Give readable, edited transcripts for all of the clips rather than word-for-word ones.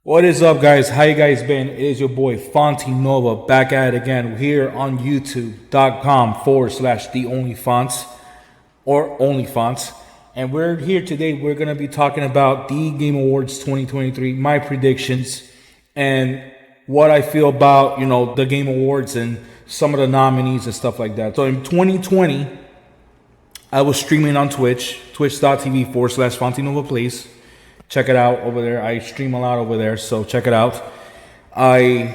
What is up, guys? How you guys been? It is your boy Fonti Nova back at it again here on youtube.com/ the only fonts or only fonts. And we're here today. We're going to be talking about the Game Awards 2023, my predictions, and what I feel about, the Game Awards and some of the nominees and stuff like that. So in 2020, I was streaming on Twitch, twitch.tv/Fonti Nova Plays. Check it out over there. I stream a lot over there, so check it out. I've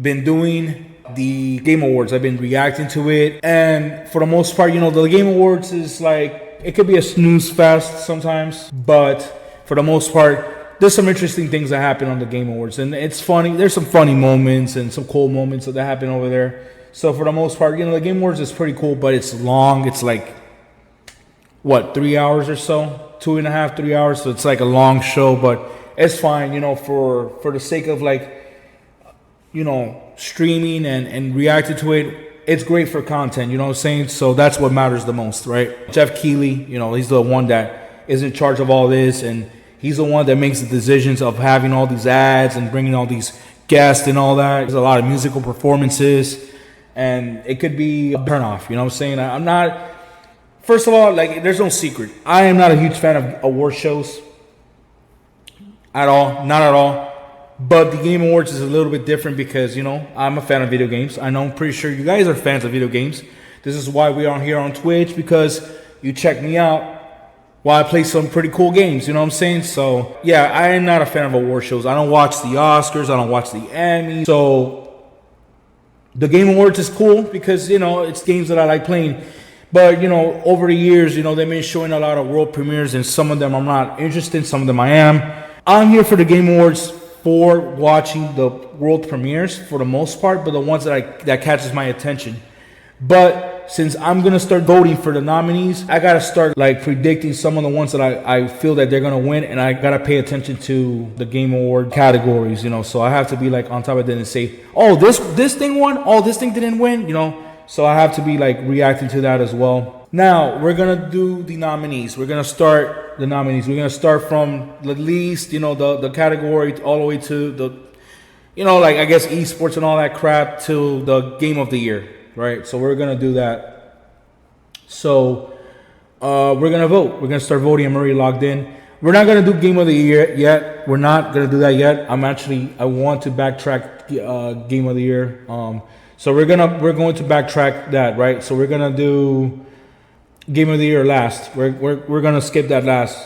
been doing the Game Awards. I've been reacting to it. And for the most part, the Game Awards is like, it could be a snooze fest sometimes. But for the most part, there's some interesting things that happen on the Game Awards. And it's funny. There's some funny moments and some cool moments that happen over there. So for the most part, the Game Awards is pretty cool, but it's long. It's like, 3 hours or so? 2.5, 3 hours, so it's like a long show, but it's fine, for the sake of streaming and reacting to it. It's great for content, you know what I'm saying? So that's what matters the most, right? Jeff Keighley, he's the one that is in charge of all this, and he's the one that makes the decisions of having all these ads and bringing all these guests and all that. There's a lot of musical performances, and it could be a turnoff, you know what I'm saying? I'm not... First of all, there's no secret. I am not a huge fan of award shows at all. Not at all. But the Game Awards is a little bit different because, I'm a fan of video games. I know I'm pretty sure you guys are fans of video games. This is why we are here on Twitch, because you check me out while I play some pretty cool games. You know what I'm saying? So, yeah, I am not a fan of award shows. I don't watch the Oscars. I don't watch the Emmys. So, the Game Awards is cool because, it's games that I like playing. But, over the years, they've been showing a lot of world premieres, and some of them I'm not interested in, some of them I am. I'm here for the Game Awards for watching the world premieres for the most part, but the ones that catches my attention. But since I'm going to start voting for the nominees, I got to start predicting some of the ones that I feel that they're going to win, and I got to pay attention to the Game Award categories, so I have to be on top of it and say, oh, this thing won, oh, this thing didn't win, So I have to be reacting to that as well. Now we're gonna do the nominees. We're gonna start the nominees. We're gonna start from the least, the category all the way to the, I guess esports and all that crap to the game of the year, right? So we're gonna do that. So we're gonna vote. We're gonna start voting. I'm already logged in. We're not gonna do game of the year yet. We're not gonna do that yet. I want to backtrack game of the year. So we're going to backtrack that, right? So we're gonna do Game of the Year last. We're gonna skip that last.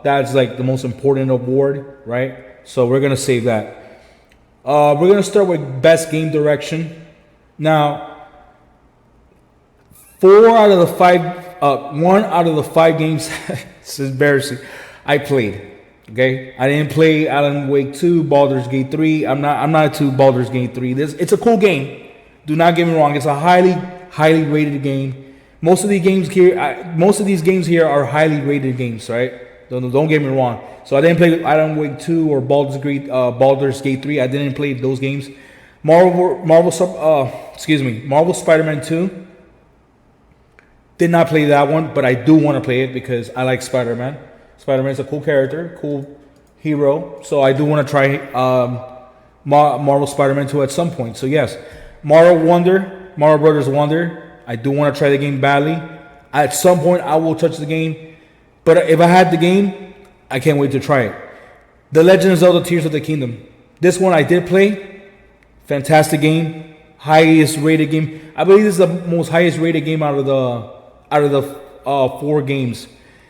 That's the most important award, right? So we're gonna save that. We're gonna start with Best Game Direction. Now, 1 out of the 5 games. This is embarrassing. I played. Okay, I didn't play Alan Wake 2, Baldur's Gate 3. I'm not to Baldur's Gate 3. It's a cool game. Do not get me wrong. It's a highly rated game. Most of these games here are highly rated games, right? Don't get me wrong. So I didn't play Alan Wake 2 or Baldur's Gate 3. I didn't play those games. Marvel Spider-Man 2. Did not play that one, but I do want to play it because I like Spider-Man. Spider-Man's a cool character, cool hero. So I do want to try Marvel Spider-Man 2 at some point. So yes. Mario Brothers Wonder. I do want to try the game badly. At some point, I will touch the game. But if I had the game, I can't wait to try it. The Legend of Zelda Tears of the Kingdom. This one I did play. Fantastic game. Highest rated game. I believe this is the most highest rated game out of the 4 games.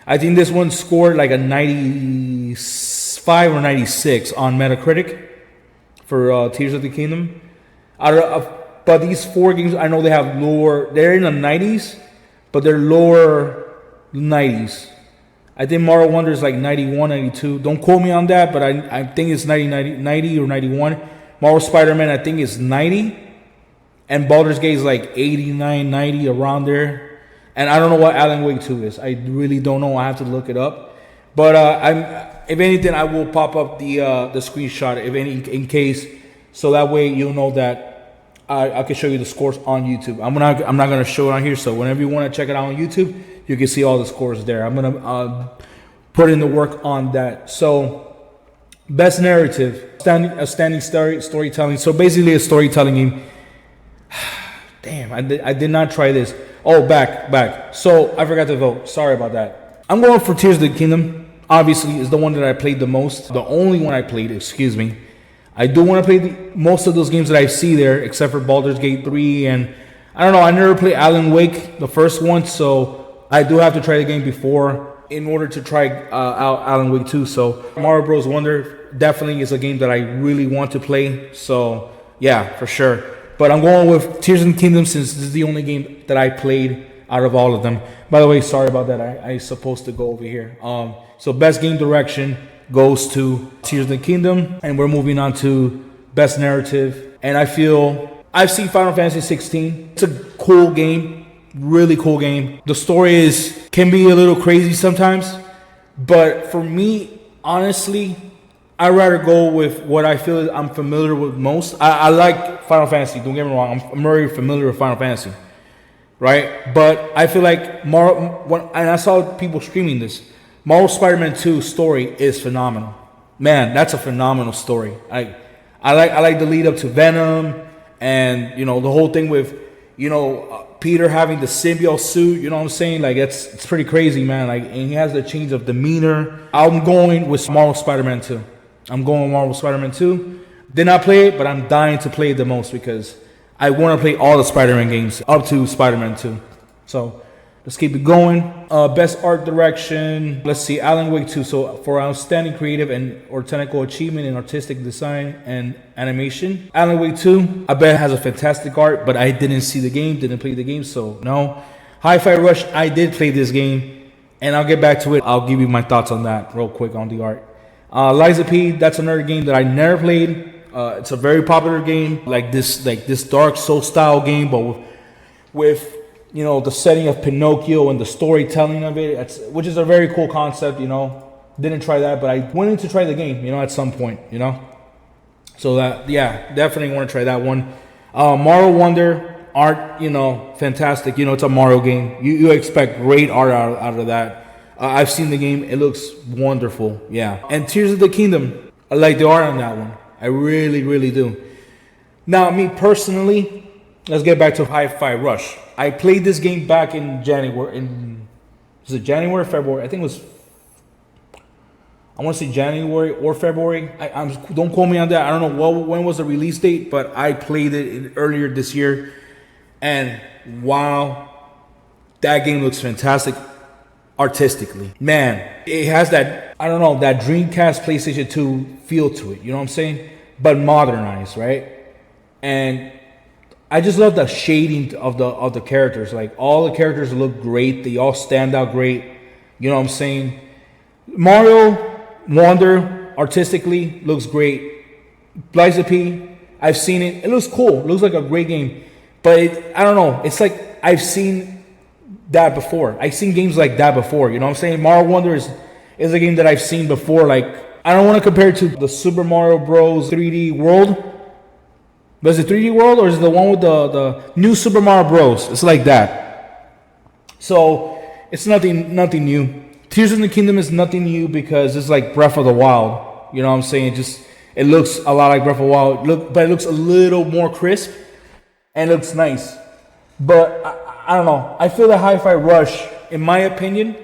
I think this one scored a 95 or 96 on Metacritic for Tears of the Kingdom. But these 4 games, I know they have lower. They're in the 90s, but they're lower 90s. I think Mario Wonder is 91, 92. Don't quote me on that, but I think it's 90 or 91. Marvel Spider-Man, I think is 90. And Baldur's Gate is 89, 90, around there. And I don't know what Alan Wake 2 is. I really don't know. I have to look it up. But if anything, I will pop up the screenshot in case, so that way you'll know that I can show you the scores on YouTube. I'm not gonna show it on here. So whenever you want to check it out on YouTube, you can see all the scores there. I'm gonna put in the work on that. So Best narrative, standing storytelling. So basically, a storytelling game. Damn, I did not try this. Oh, back. So I forgot to vote. Sorry about that. I'm going for Tears of the Kingdom. Obviously, is the one that I played the most. The only one I played. Excuse me. I do want to play most of those games that I see there, except for Baldur's Gate 3, and I don't know. I never played Alan Wake, the first one, so I do have to try the game before in order to try out Alan Wake 2. So Mario Bros. Wonder definitely is a game that I really want to play. So yeah, for sure. But I'm going with Tears of the Kingdom since this is the only game that I played out of all of them. By the way, sorry about that. I supposed to go over here. So best game direction goes to Tears of the Kingdom, and we're moving on to best narrative. And I feel I've seen Final Fantasy 16. It's a cool game, really cool game. The story can be a little crazy sometimes, but for me, honestly, I'd rather go with what I feel I'm familiar with most. I like Final Fantasy. Don't get me wrong. I'm very familiar with Final Fantasy, right? But I feel like and I saw people streaming this. Marvel Spider-Man 2 story is phenomenal. Man, that's a phenomenal story. I like the lead up to Venom, and the whole thing with Peter having the symbiote suit. You know what I'm saying? Like it's pretty crazy, man. Like, and he has the change of demeanor. I'm going with Marvel Spider-Man 2. I'm going with Marvel Spider-Man 2. Did not play it, but I'm dying to play it the most because I want to play all the Spider-Man games up to Spider-Man 2. So let's keep it going. Best art direction. Let's see, Alan Wake 2. So for outstanding creative or technical achievement in artistic design and animation, Alan Wake 2, I bet has a fantastic art, but I didn't see the game, didn't play the game, so no. Hi-Fi Rush, I did play this game, and I'll get back to it. I'll give you my thoughts on that real quick on the art. Liza P, that's another game that I never played. It's a very popular game, like this Dark Souls style game, but with the setting of Pinocchio and the storytelling of it, which is a very cool concept, Didn't try that, but I wanted to try the game, at some point, So that, yeah, definitely want to try that one. Mario Wonder, art, fantastic. It's a Mario game. You expect great art out of that. I've seen the game. It looks wonderful, yeah. And Tears of the Kingdom, I like the art on that one. I really, really do. Now, me personally, let's get back to Hi-Fi Rush. I played this game back in January. Was it January or February? I think it was. I want to say January or February. Don't quote me on that. I don't know when was the release date, but I played it earlier this year, and wow, that game looks fantastic artistically. Man, it has that that Dreamcast, PlayStation 2 feel to it. You know what I'm saying? But modernized, right? And I just love the shading of the characters. Like, all the characters look great. They all stand out great. You know what I'm saying? Mario Wonder artistically looks great. Liza P, I've seen it. It looks cool. It looks like a great game. But I don't know. It's like I've seen that before. I've seen games like that before. You know what I'm saying? Mario Wonder is a game that I've seen before. Like, I don't want to compare it to the Super Mario Bros. 3D World. But is it 3D World, or is it the one with the new Super Mario Bros? It's like that. So it's nothing new. Tears of the Kingdom is nothing new because it's like Breath of the Wild. You know what I'm saying? It looks a lot like Breath of the Wild. But it looks a little more crisp and it looks nice. But I don't know. I feel that Hi-Fi Rush, in my opinion,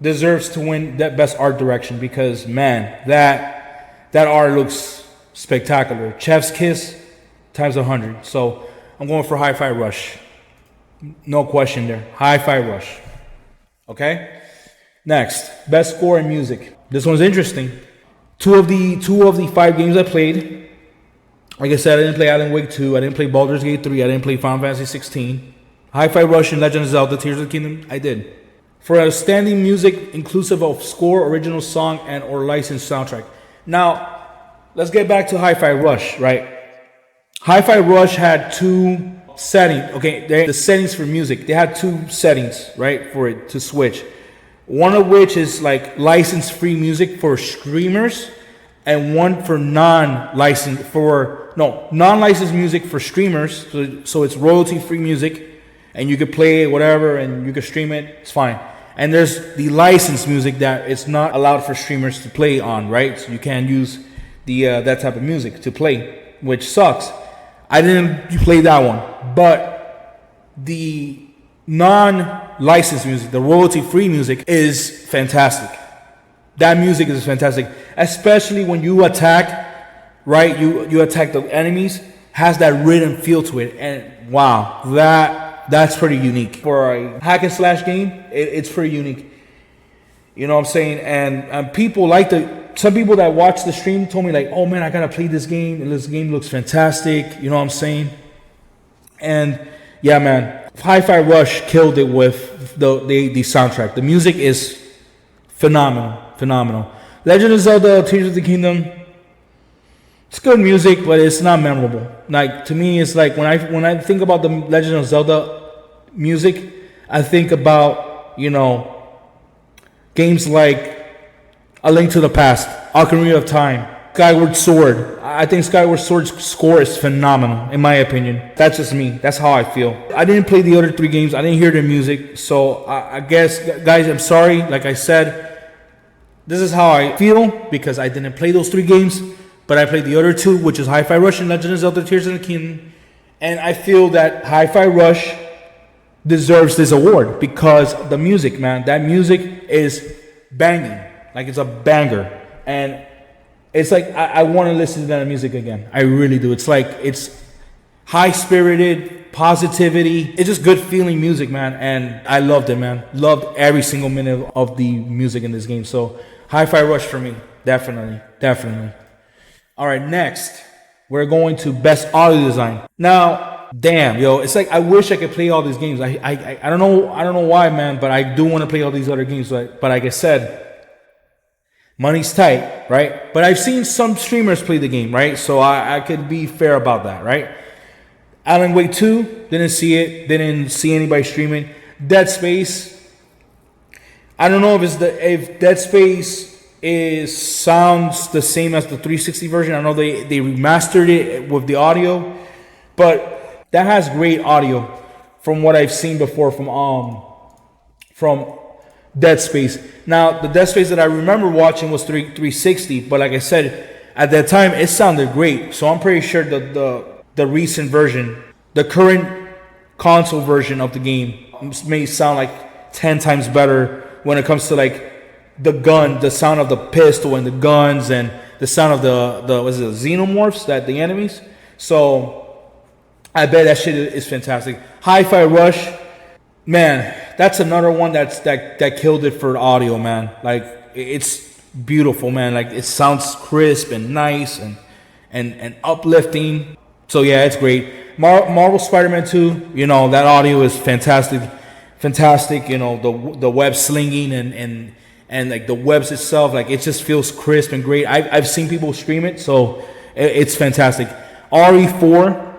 deserves to win that best art direction because, man, that art looks spectacular. Chef's Kiss times 100. So I'm going for Hi-Fi Rush. No question there. Hi-Fi Rush. Okay? Next, best score in music. This one's interesting. Two of the 5 games I played. Like I said, I didn't play Alan Wake 2. I didn't play Baldur's Gate 3. I didn't play Final Fantasy 16. Hi-Fi Rush and Legend of Zelda Tears of the Kingdom, I did. For outstanding music, inclusive of score, original song, and or licensed soundtrack. Now, let's get back to Hi-Fi Rush, right? Hi-Fi Rush had 2 settings. Okay, the settings for music. They had 2 settings, right, for it to switch. One of which is like license-free music for streamers, and one for non-licensed music for streamers. So it's royalty-free music, and you could play it, whatever, and you could stream it. It's fine. And there's the licensed music that it's not allowed for streamers to play on, right? So you can't use the that type of music to play, which sucks. I didn't play that one, but the non-licensed music, the royalty-free music, is fantastic. That music is fantastic, especially when you attack, right? You attack the enemies, has that rhythm feel to it, and wow, that's pretty unique for a hack and slash game. It's pretty unique. You know what I'm saying? And people like some people that watch the stream told me like, oh man, I gotta play this game, and this game looks fantastic. You know what I'm saying? And yeah, man, Hi-Fi Rush killed it with the soundtrack. The music is phenomenal. Legend of Zelda: Tears of the Kingdom. It's good music, but it's not memorable. Like to me, it's like when I think about the Legend of Zelda music, I think about games like A Link to the Past, Ocarina of Time, Skyward Sword. I think Skyward Sword's score is phenomenal, in my opinion. That's just me. That's how I feel. I didn't play the other 3 games. I didn't hear their music. So I guess, guys, I'm sorry. Like I said, this is how I feel because I didn't play those 3 games. But I played the other 2, which is Hi-Fi Rush and Legend of Zelda: Tears of the Kingdom. And I feel that Hi-Fi Rush deserves this award because the music, man, that music is banging. Like it's a banger. And it's like I want to listen to that music again. I really do. It's like it's high-spirited, positivity. It's just good feeling music, man. And I loved it, man. Loved every single minute of the music in this game. So Hi-Fi Rush for me. Definitely. All right, next, we're going to Best Audio Design. Now, damn, yo, it's like I wish I could play all these games. I don't know why, man, but I do want to play all these other games. But like I said, money's tight, right? But I've seen some streamers play the game, right? So I could be fair about that, right? Alan Wake 2, didn't see anybody streaming. Dead Space, I don't know if Dead Space sounds the same as the 360 version. I know they remastered it with the audio, but that has great audio from what I've seen before from Dead Space. Now the Dead Space that I remember watching was 360, but like I said, at that time it sounded great. So I'm pretty sure that the recent version, the current console version of the game may sound like 10 times better when it comes to like the sound of the pistol and the guns and the sound of the xenomorphs, that the enemies. So I bet that shit is fantastic. Hi-Fi Rush, man, that's another one that killed it for audio, man. Like it's beautiful, man. Like it sounds crisp and nice and uplifting. So yeah, it's great. Marvel Spider-Man 2, that audio is fantastic. The web slinging and like the webs itself, like it just feels crisp and great. I've seen people stream it, so it's fantastic. RE4,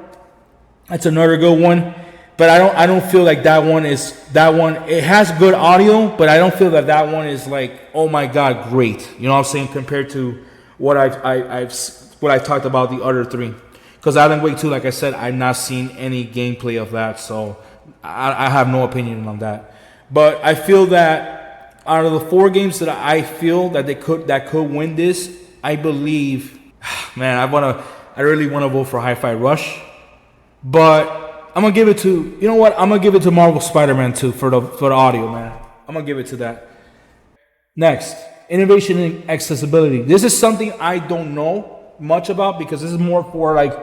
that's another good one, but I don't feel like that one. It has good audio, but I don't feel that one is like, oh my god, great. You know what I'm saying, compared to what I've talked about the other 3. Because Alan Wake 2, like I said, I've not seen any gameplay of that, so I have no opinion on that. But I feel that out of the 4 games that I feel that could win this, I believe, man, I really want to vote for Hi-Fi Rush, but I'm gonna give it to, I'm gonna give it to Marvel Spider-Man 2 for the audio, man. I'm gonna give it to that. Next, innovation and accessibility. This is something I don't know much about because this is more for like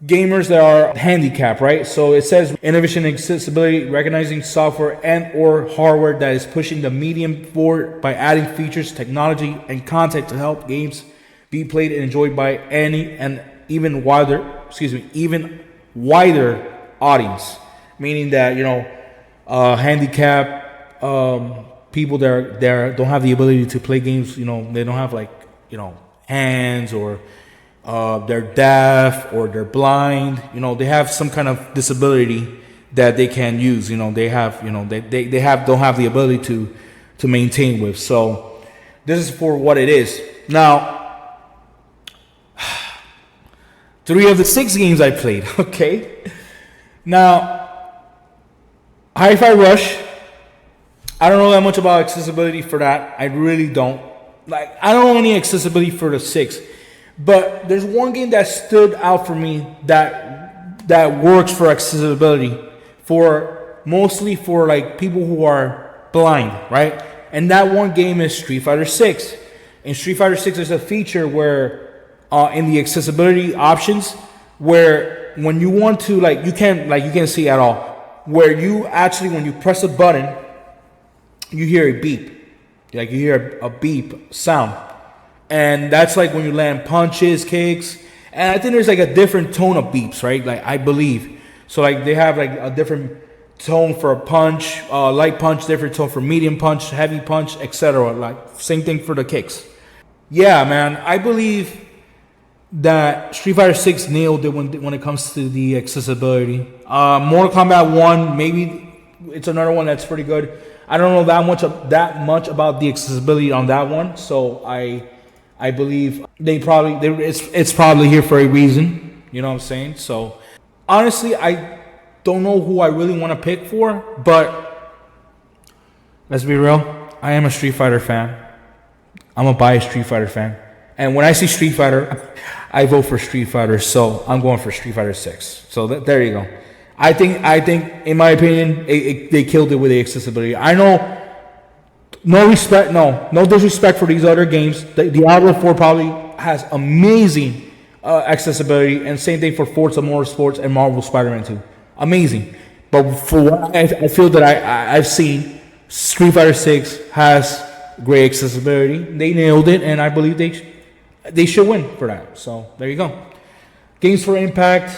gamers that are handicapped, right? So it says innovation and accessibility, recognizing software and or hardware that is pushing the medium forward by adding features, technology, and content to help games be played and enjoyed by any and even wider audience. Meaning that handicapped people that don't have the ability to play games. They don't have hands, or they're deaf, or they're blind. They have some kind of disability that they can use. They don't have the ability to maintain with. So this is for what it is. Now, 3 of the 6 games I played. Okay. Now, Hi-Fi Rush, I don't know that much about accessibility for that. I really don't. Like, I don't know any accessibility for the 6. But there's one game that stood out for me that works for accessibility, for mostly for like people who are blind, right? And that one game is Street Fighter 6. In Street Fighter 6, there's a feature where in the accessibility options, where when you want to, like, you can't see at all, where you actually, when you press a button, you hear a beep. Like, you hear a beep sound. And that's like when you land punches, kicks. And I think there's like a different tone of beeps, right? Like, I believe. So like they have like a different tone for a punch, light punch, different tone for medium punch, heavy punch, etc. Like, same thing for the kicks. Yeah, man. I believe that Street Fighter 6 nailed it when it comes to the accessibility. Mortal Kombat 1, maybe it's another one that's pretty good. I don't know that much about the accessibility on that one, so I believe it's probably here for a reason. You know what I'm saying? So honestly, I don't know who I really want to pick for, but let's be real. I am a Street Fighter fan. I'm a biased Street Fighter fan, and when I see Street Fighter, I vote for Street Fighter. So I'm going for Street Fighter 6. So there you go. I think, in my opinion, they killed it with the accessibility. I know, no disrespect for these other games. The Diablo 4 probably has amazing accessibility, and same thing for Forza Motorsports and Marvel Spider-Man 2. Amazing. But for what I feel that I've seen, Street Fighter 6 has great accessibility. They nailed it, and I believe they should win for that. So there you go. Games for Impact.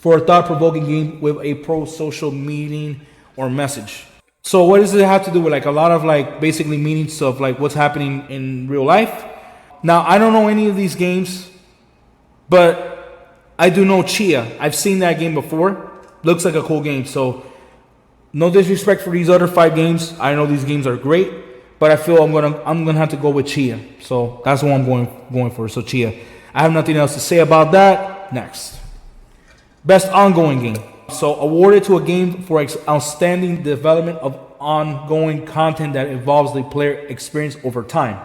For a thought-provoking game with a pro-social meaning or message. So what does it have to do with like a lot of like basically meanings of like what's happening in real life? Now, I don't know any of these games, but I do know Chia. I've seen that game before. Looks like a cool game. So no disrespect for these other 5 games. I know these games are great, but I feel I'm gonna have to go with Chia. So that's what I'm going for. So Chia. I have nothing else to say about that. Next. Best ongoing game. So awarded to a game for outstanding development of ongoing content that involves the player experience over time.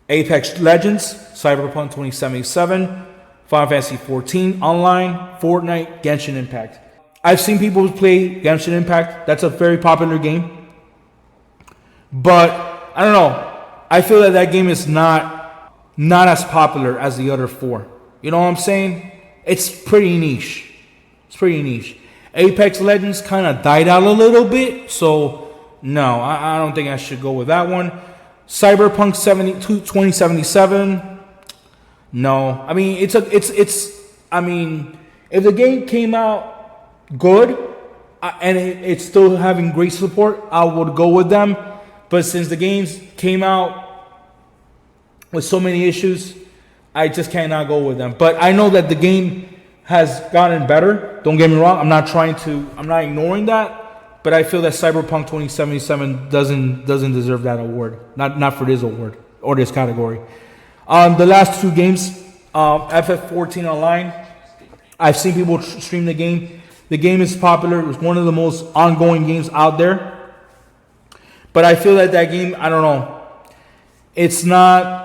Apex Legends, Cyberpunk 2077, Final Fantasy 14 Online, Fortnite, Genshin Impact. I've seen people play Genshin Impact. That's a very popular game. But I don't know. I feel that game is not as popular as the other 4. You know what I'm saying? It's pretty niche. Apex Legends kind of died out a little bit, so no, I don't think I should go with that one. Cyberpunk 2077. No, I mean it's. I mean, if the game came out good and it's still having great support, I would go with them. But since the games came out with so many issues, I just cannot go with them. But I know that the game has gotten better. Don't get me wrong. I'm not ignoring that. But I feel that Cyberpunk 2077 doesn't deserve that award. Not for this award or this category. The last 2 games, FF14 Online. I've seen people stream the game. The game is popular. It's one of the most ongoing games out there. But I feel that game, I don't know. It's not.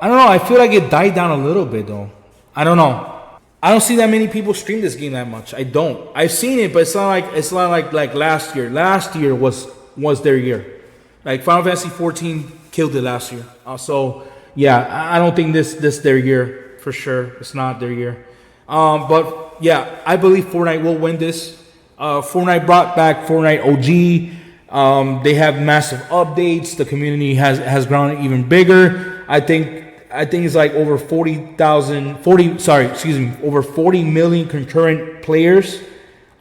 I don't know. I feel like it died down a little bit, though. I don't know. I don't see that many people stream this game that much. I don't. I've seen it, but it's not like last year. Last year was their year. Like Final Fantasy 14 killed it last year. So yeah, I don't think this their year for sure. It's not their year. But yeah, I believe Fortnite will win this. Fortnite brought back Fortnite OG. They have massive updates. The community has grown even bigger. I think it's like over 40 million concurrent players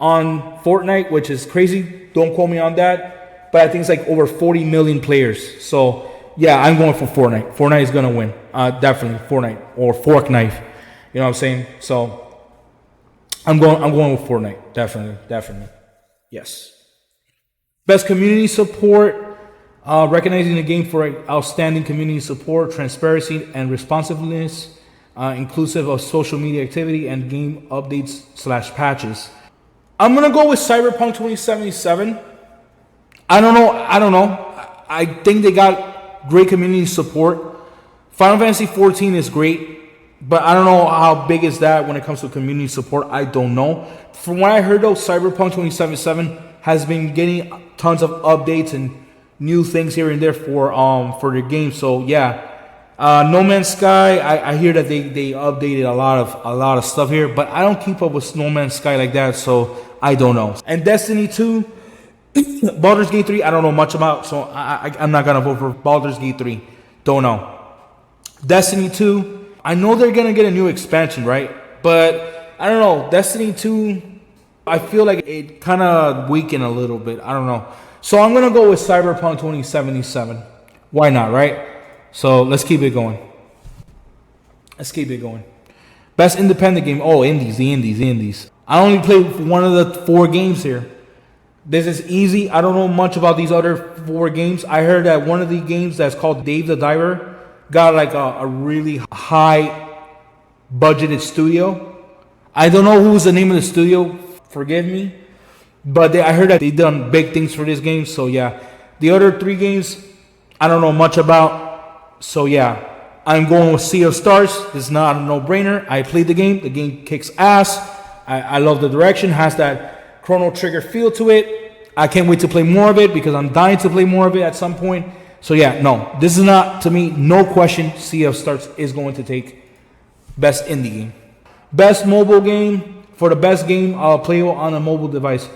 on Fortnite, which is crazy. Don't quote me on that. But I think it's like over 40 million players. So yeah, I'm going for Fortnite. Fortnite is gonna win. Definitely Fortnite or Fork Knife. You know what I'm saying? So I'm going with Fortnite. Definitely. Yes. Best community support. Recognizing the game for outstanding community support, transparency, and responsiveness, inclusive of social media activity and game updates /patches. I'm gonna go with Cyberpunk 2077. I don't know. I think they got great community support. Final Fantasy 14 is great, but I don't know how big is that when it comes to community support. I don't know. From what I heard though, Cyberpunk 2077 has been getting tons of updates and new things here and there for the game. So yeah. No Man's Sky, I hear that they updated a lot of stuff here, but I don't keep up with No Man's Sky like that, so I don't know. And Destiny 2, Baldur's Gate 3, I don't know much about, so I'm not gonna vote for Baldur's Gate 3. Don't know. Destiny 2, I know they're gonna get a new expansion, right? But I don't know. Destiny 2, I feel like it kind of weakened a little bit. I don't know. So I'm gonna go with Cyberpunk 2077. Why not, right? So let's keep it going. Best independent game. Oh, the indies. I only played one of the 4 games here. This is easy. I don't know much about these other 4 games. I heard that one of the games that's called Dave the Diver got like a really high budgeted studio. I don't know who's the name of the studio. Forgive me. But I heard that they done big things for this game. So yeah. The other 3 games, I don't know much about. So yeah, I'm going with Sea of Stars. This is not a no-brainer. I played the game. The game kicks ass. I love the direction. Has that Chrono Trigger feel to it. I can't wait to play more of it because I'm dying to play more of it at some point. So yeah, no, this is not, to me, no question, Sea of Stars is going to take best indie game. Best mobile game, for the best game playable on a mobile device.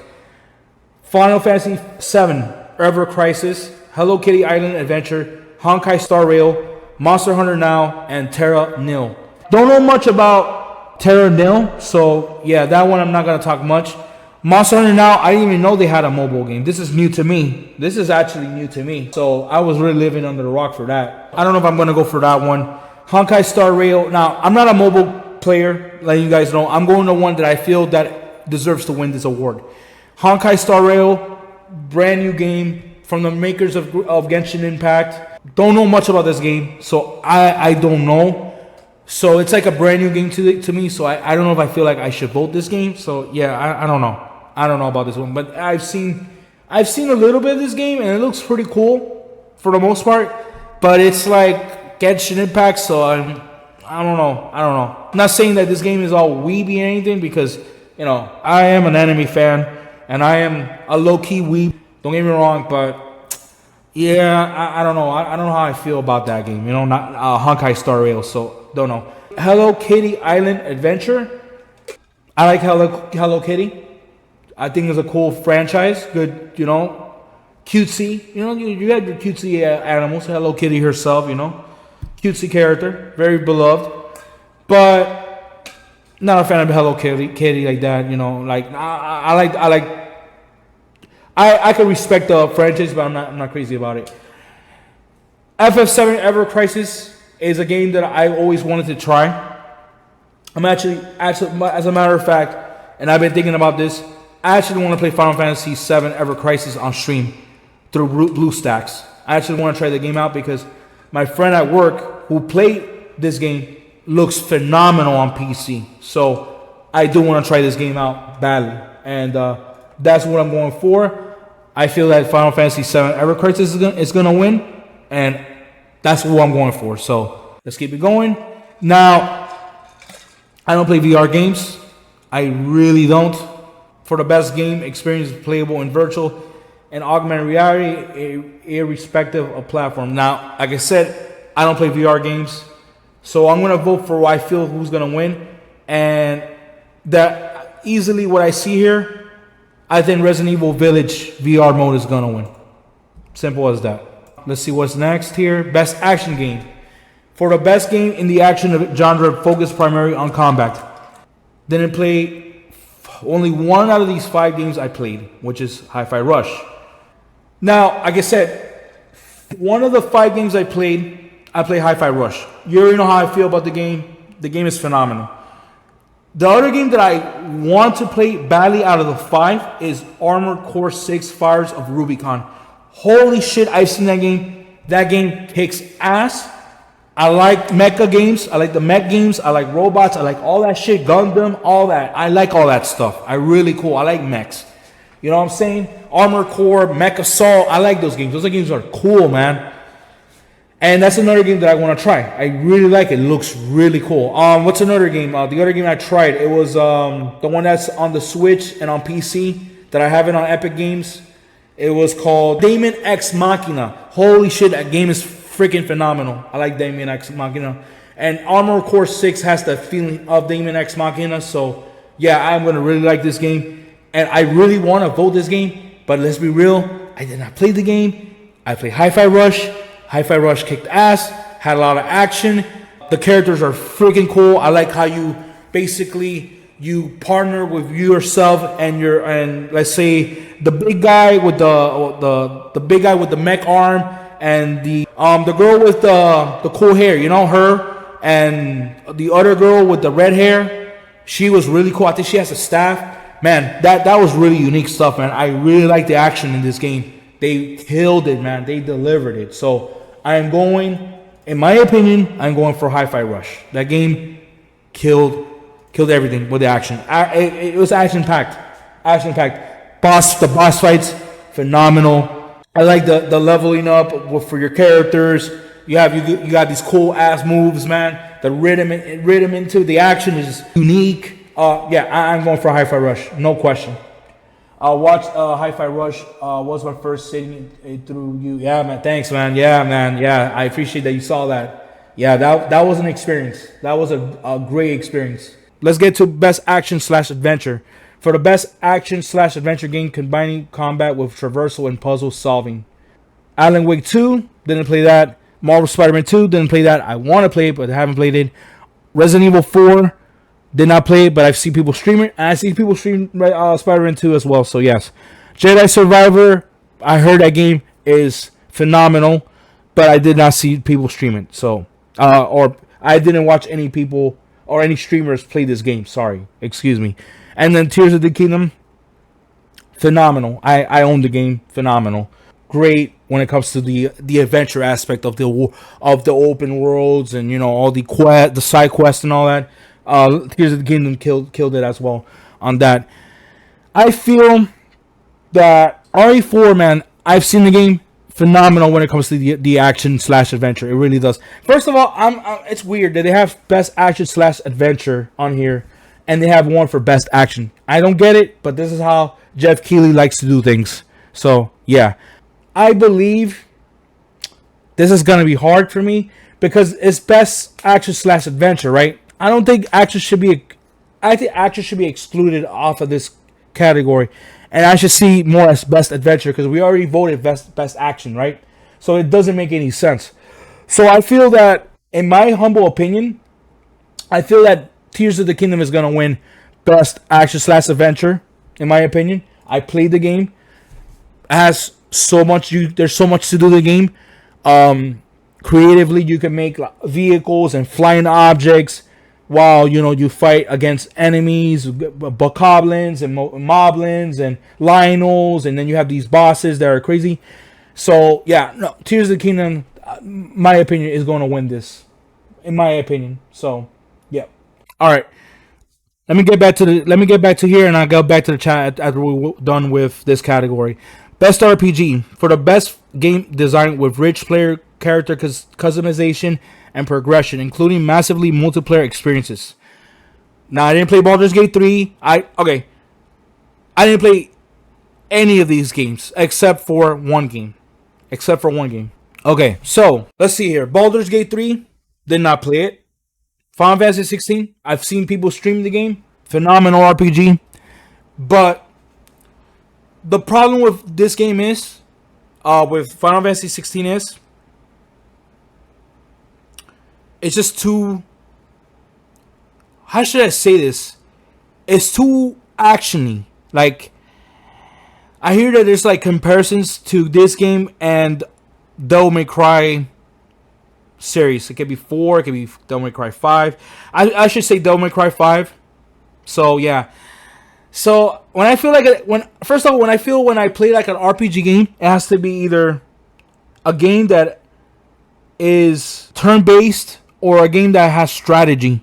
Final Fantasy VII, Ever Crisis, Hello Kitty Island Adventure, Honkai Star Rail, Monster Hunter Now, and Terra Nil. Don't know much about Terra Nil, so yeah, that one I'm not going to talk much. Monster Hunter Now, I didn't even know they had a mobile game. This is new to me. This is actually new to me. So I was really living under the rock for that. I don't know if I'm going to go for that one. Honkai Star Rail. Now, I'm not a mobile player, letting you guys know. I'm going to one that I feel that deserves to win this award. Honkai Star Rail, brand new game from the makers of Genshin Impact. Don't know much about this game, so I don't know. So it's like a brand new game to me, so I don't know if I feel like I should vote this game. So yeah, I don't know. I don't know about this one, but I've seen a little bit of this game, and it looks pretty cool for the most part. But it's like Genshin Impact, so I don't know. I'm not saying that this game is all weeby or anything, because I am an anime fan, and I am a low-key weeb. Don't get me wrong, but yeah, I don't know. I don't know how I feel about that game. Not Honkai Star Rail, so don't know. Hello Kitty Island Adventure. I like Hello Kitty. I think it's a cool franchise. Good, cutesy. You got your cutesy animals. Hello Kitty herself, cutesy character, very beloved. But not a fan of Hello Kitty like that. I can respect the franchise, but I'm not crazy about it. FF7 Ever Crisis is a game that I always wanted to try. I'm actually, as a matter of fact, and I've been thinking about this, I actually want to play Final Fantasy VII Ever Crisis on stream through BlueStacks. I actually want to try the game out because my friend at work who played this game looks phenomenal on PC. So I do want to try this game out badly. And that's what I'm going for. I feel that Final Fantasy VII Ever Crisis is going to win. And that's what I'm going for. So let's keep it going. Now, I don't play VR games. I really don't. For the best game experience playable in virtual and augmented reality, irrespective of platform. Now, like I said, I don't play VR games. So I'm going to vote for what I feel who's going to win. And that easily what I see here, I think Resident Evil Village VR mode is going to win. Simple as that. Let's see what's next here. Best action game. For the best game in the action genre focused primarily on combat. Didn't play only one out of these 5 games I played, which is Hi-Fi Rush. Now, like I said, one of the 5 games I played Hi-Fi Rush. You already know how I feel about the game. The game is phenomenal. The other game that I want to play badly out of the 5 is Armored Core 6 Fires of Rubicon. Holy shit, I've seen that game. That game kicks ass. I like mecha games. I like the mech games. I like robots. I like all that shit. Gundam, all that. I like all that stuff. I really cool. I like mechs. You know what I'm saying? Armor Core, Mech Assault. I like those games. Those games are cool, man. And that's another game that I want to try. I really like it. It looks really cool. What's another game? The other game I tried, it was the one that's on the Switch and on PC that I have it on Epic Games. It was called Daemon X Machina. Holy shit, that game is freaking phenomenal. I like Daemon X Machina. And Armored Core 6 has the feeling of Daemon X Machina. So, yeah, I'm going to really like this game. And I really want to vote this game. But let's be real, I did not play the game. I played Hi-Fi Rush. Hi-Fi Rush kicked ass, had a lot of action. The characters are freaking cool. I like how you basically you partner with yourself and let's say the big guy with the big guy with the mech arm and the girl with the cool hair, you know, her and the other girl with the red hair. She was really cool. I think she has a staff. Man, that was really unique stuff, man. I really like the action in this game. They killed it, man. They delivered it. So I am going, in my opinion, I'm going for Hi-Fi Rush. That game killed everything with the action. It was action-packed. The boss fights, phenomenal. I like the leveling up for your characters. You got these cool ass moves, man. The rhythm into the action is unique. I'm going for Hi-Fi Rush, no question. I watched Hi-Fi Rush. Was my first sitting through you. Yeah, man. Thanks, man. Yeah, man. Yeah, I appreciate that you saw that. Yeah, that was an experience. That was a great experience. Let's get to best action/adventure. For the best action/adventure game combining combat with traversal and puzzle solving. Alan Wake 2, didn't play that. Marvel Spider-Man 2, didn't play that. I want to play it, but I haven't played it. Resident Evil 4, did not play it, but I've seen people stream it. And I see people stream Spider-Man 2 as well, so yes. Jedi Survivor, I heard that game is phenomenal, but I did not see people stream it. So, or I didn't watch any people or any streamers play this game. Sorry, excuse me. And then Tears of the Kingdom, phenomenal. I own the game, phenomenal. Great when it comes to the adventure aspect of the open worlds and, you know, all the side quests and all that. Tears of the Kingdom killed it as well on that. I feel that RE4, man, I've seen the game, phenomenal when it comes to the action/adventure. It really does. First of all, it's weird that they have best action/adventure on here, and they have one for best action. I don't get it, but this is how Jeff Keighley likes to do things. So yeah, I believe this is gonna be hard for me because it's best action/adventure, right? I don't think action should be. I think action should be excluded off of this category, and I should see more as best adventure because we already voted best action, right? So it doesn't make any sense. So I feel that, in my humble opinion, I feel that Tears of the Kingdom is gonna win best action/adventure. In my opinion, I played the game. It has so much. There's so much to do the game. Creatively, you can make vehicles and flying objects. While, you know, you fight against enemies, bokoblins and moblins and lionels, and then you have these bosses that are crazy. So yeah, no, Tears of the Kingdom, my opinion, is going to win this, in my opinion. So yeah, all right. Let me get back to here, and I'll go back to the chat after we're done with this category. Best RPG for the best game design with rich player character customization and progression, including massively multiplayer experiences. Now, I didn't play Baldur's Gate 3. I didn't play any of these games except for one game. Okay, so let's see here. Baldur's Gate 3, did not play it. Final Fantasy 16, I've seen people stream the game. Phenomenal RPG. But the problem with this game is, with Final Fantasy 16 is, it's just too, how should I say this? It's too actiony. Like, I hear that there's like comparisons to this game and Devil May Cry series. It could be 4, it could be Devil May Cry 5. I should say Devil May Cry 5. So yeah. So when I feel like when I play like an RPG game, it has to be either a game that is turn-based or a game that has strategy,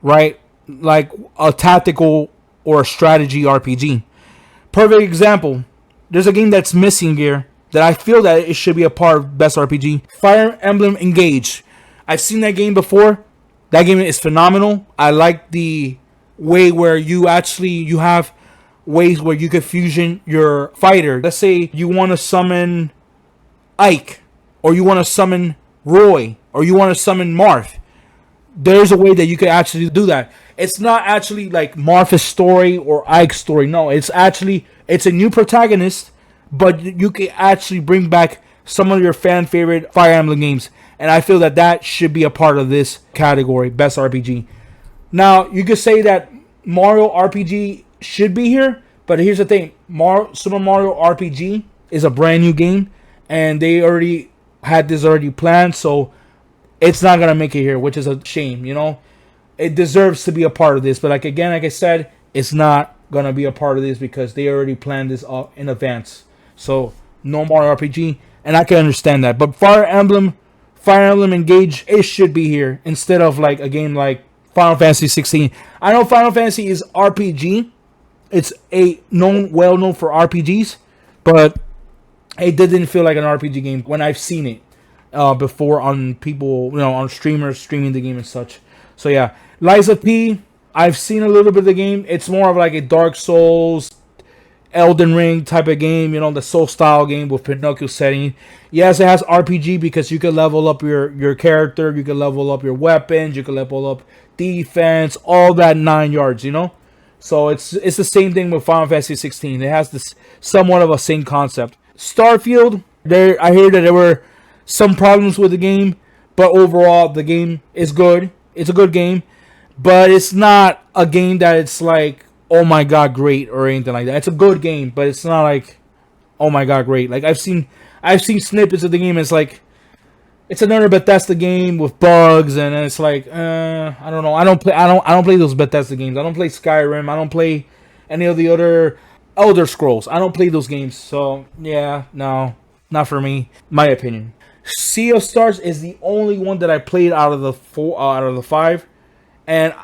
right? Like a tactical or a strategy RPG. Perfect example. There's a game that's missing here that I feel that it should be a part of Best RPG. Fire Emblem Engage. I've seen that game before. That game is phenomenal. I like the way where you have ways where you could fusion your fighter. Let's say you want to summon Ike, or you want to summon Roy, or you want to summon Marth. There's a way that you could actually do that. It's not actually like Marth's story or Ike's story. No, it's a new protagonist, but you can actually bring back some of your fan favorite Fire Emblem games. And I feel that that should be a part of this category, Best RPG. Now, you could say that Mario RPG should be here, but here's the thing. Super Mario RPG is a brand new game, and they already had this already planned, so it's not going to make it here, which is a shame, you know? It deserves to be a part of this, but like I said, it's not going to be a part of this because they already planned this in advance. So, no Mario RPG, and I can understand that. But Fire Emblem Engage, it should be here instead of like a game like Final Fantasy 16. I know Final Fantasy is RPG. It's well known for RPGs, but it didn't feel like an RPG game when I've seen it before on people, on streamers streaming the game and such. So yeah, Lies of P, I've seen a little bit of the game. It's more of like a Dark Souls, Elden Ring type of game, the Soul style game with Pinocchio setting. Yes, it has RPG because you can level up your character, you can level up your weapons, you can level up defense, all that 9 yards, So it's the same thing with Final Fantasy 16. It has this somewhat of a same concept. Starfield, I hear that there were some problems with the game, but overall the game is good. It's a good game, but it's not a game that it's like, oh my god, great or anything like that. It's a good game, but it's not like, oh my god, great. Like I've seen snippets of the game. It's like it's another Bethesda game with bugs, and it's like I don't know. I don't play those Bethesda games. I don't play Skyrim. I don't play any of the other Elder Scrolls. I don't play those games. So yeah, no, not for me. My opinion. Sea of Stars is the only one that I played out of the 5, and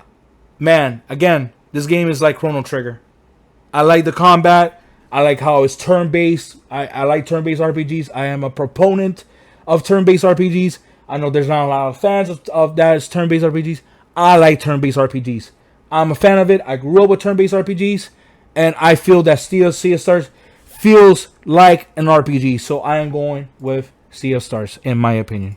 man, again, this game is like Chrono Trigger. I like the combat. I like how it's turn-based. I like turn-based RPGs. I am a proponent of turn-based RPGs. I know there's not a lot of fans of that as turn-based RPGs. I like turn-based RPGs. I'm a fan of it. I grew up with turn-based RPGs, and I feel that Sea of Stars feels like an RPG. So I am going with Sea of Stars, in my opinion.